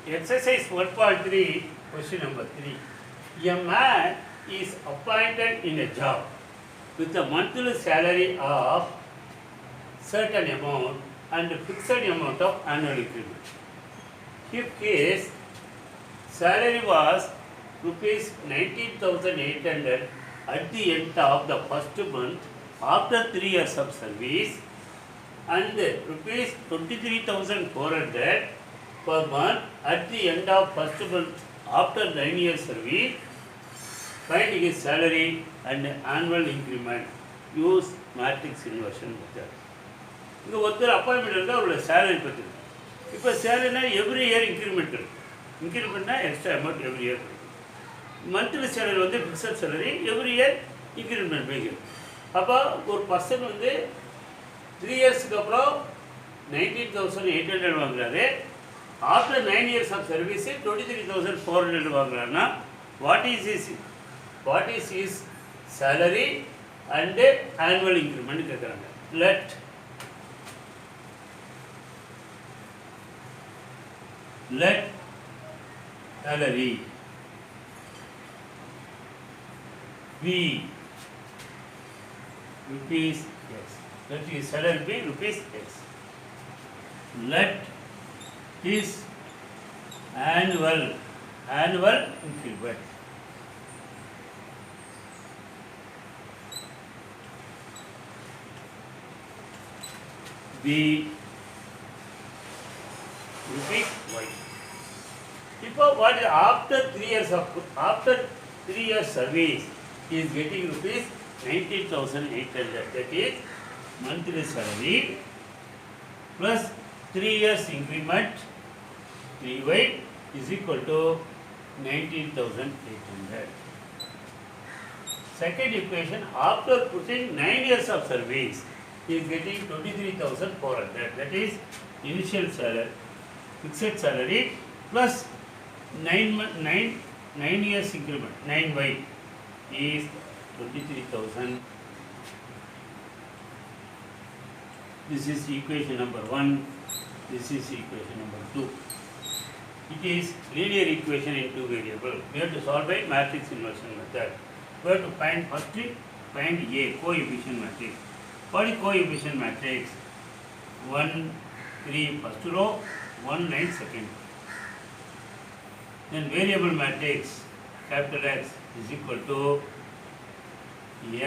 Exercise 1.3, question number 3. A man is appointed in a job with a monthly salary of certain amount and fixed amount of annual increment. If his salary was rupees 19,800 at the end of the first month after 3 years of service and rupees 23,400 per month at the end of first month after 9 years service, find his salary and annual increment. Use matrix inversion method. இங்கே ஒருத்தர் appointment இருந்தால் அவரோட salary பற்றி இப்போ சேலரினா every year இன்க்ரிமெண்ட்னா extra amount every year monthly salary வந்து fixed salary every year increment வைக்கும். அப்போ ஒரு பர்சன் வந்து 3 இயர்ஸுக்கு அப்புறம் 19,800 வாங்குறாரு. ஆஃப்டர் 9 இயர்ஸ் ஆஃப் சர்வீஸு 23,400 வாங்குறாருன்னா what is his salary and annual increment கேட்குறாங்க. Let salary be rupees X. Let his salary be rupees X. Let his annual increment be rupees Y. People what is after 3 years service he is getting rupees 19,800. That is monthly salary plus 3 years increment 3y is equal to 19,800. Second equation, after putting 9 years of service he is getting 23,400. That is initial salary, fixed salary plus 9 years increment 9y is 23,000. This is equation number 1. This is equation number 2. It is linear equation in two variable. We have to solve by matrix inversion method. We have to find A, coefficient matrix. What is coefficient matrix? 1 3 first row, 1 9 second. Then variable matrix capital X is equal to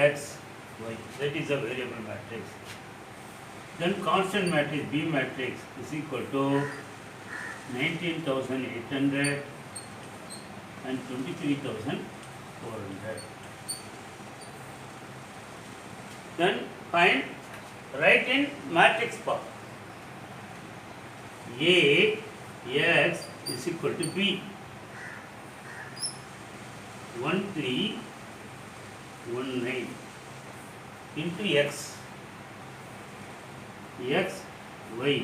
X Y. That is a variable matrix. Then constant matrix B matrix is equal to 19,800 and 23,400. Then write in matrix form. A X is equal to B 1319 into X Y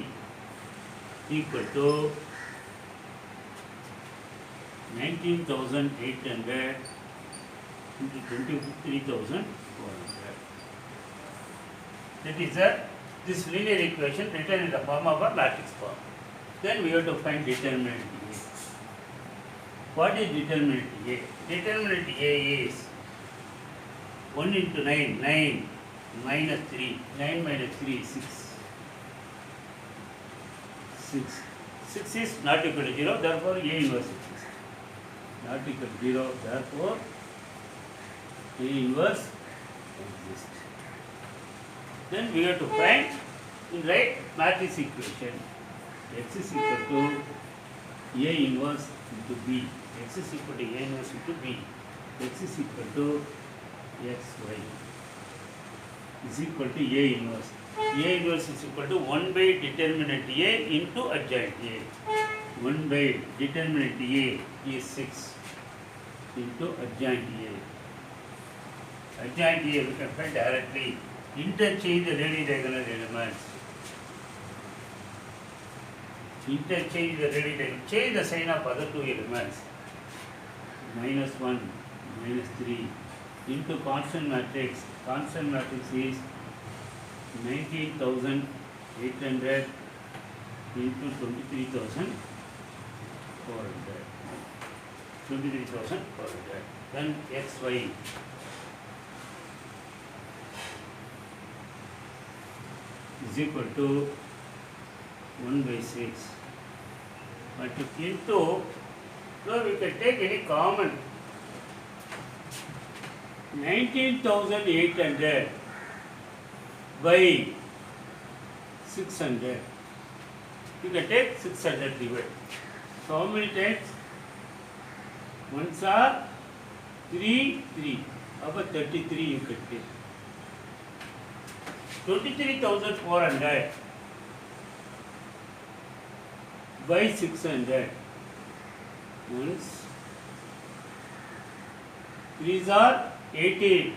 equal to 19,800 into 23,400. That is this linear equation written in the form of a matrix form. Then we have to find determinant A. What is determinant A? Determinant A is 1 into 9, 9 minus 3, 9 minus 3 is 6. 6 is not equal to 0, therefore A inverse exists. Not equal to 0, therefore A inverse exists. Then we have to find in right matrix equation X is equal to A inverse into B. X is equal to A inverse into B. X is equal to XY is equal to A inverse. A inverse is equal to 1 by determinant A into adjoint A. 1 by determinant A is 6 into adjoint A. Adjoint A we can find directly. Interchange the ready diagonal elements. Interchange the ready diagonal. Change the sign of other two elements. -1, -3 into constant matrix. Constant matrix is 19,800 into 23,400. 23,400. Then xy is equal to 1 by 6. But into, now we can take any common. 19,800 by 600. You can take 600 divide. So how many times? Ones are 3, 3. About 33 you can take. 23,400 by 600. Ones. 3s are 18.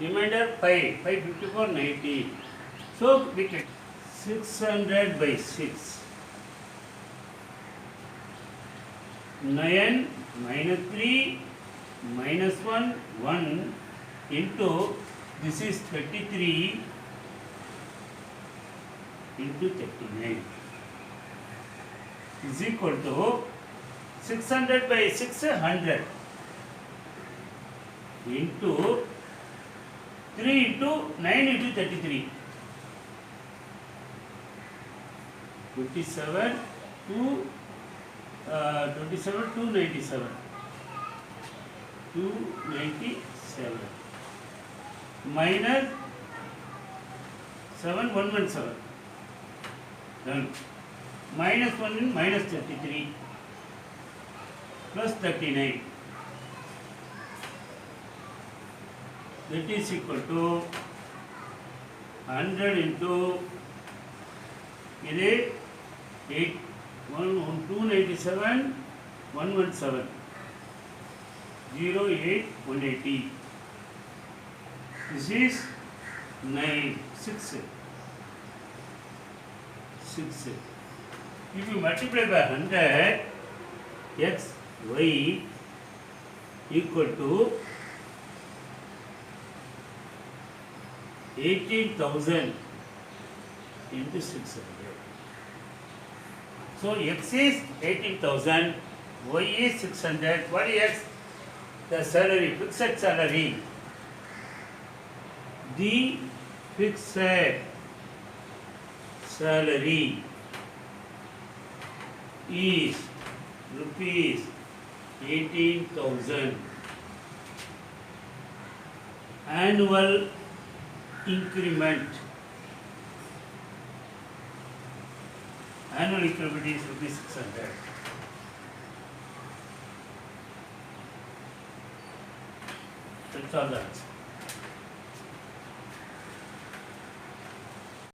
Remainder 5. 5, 54, 90. So we can 600 by 6. 9 minus 3 minus 1 1 into this is 33 into 39 is equal to 600 by 600 into 3 into 9 into 33 27 to 27 297 297 minus 7 117 done minus 1 in minus 33 plus 39 that is equal to 100 into 8 297 117 08 180. This is 9 6. If you multiply by 100, x y equal to 18,000 into 600. So x is 18,000, y is 600. What is x? The salary, fixed salary. The fixed salary is rupees 18,000. Annual increment. Annual increment is rupees 600. That's all the answer.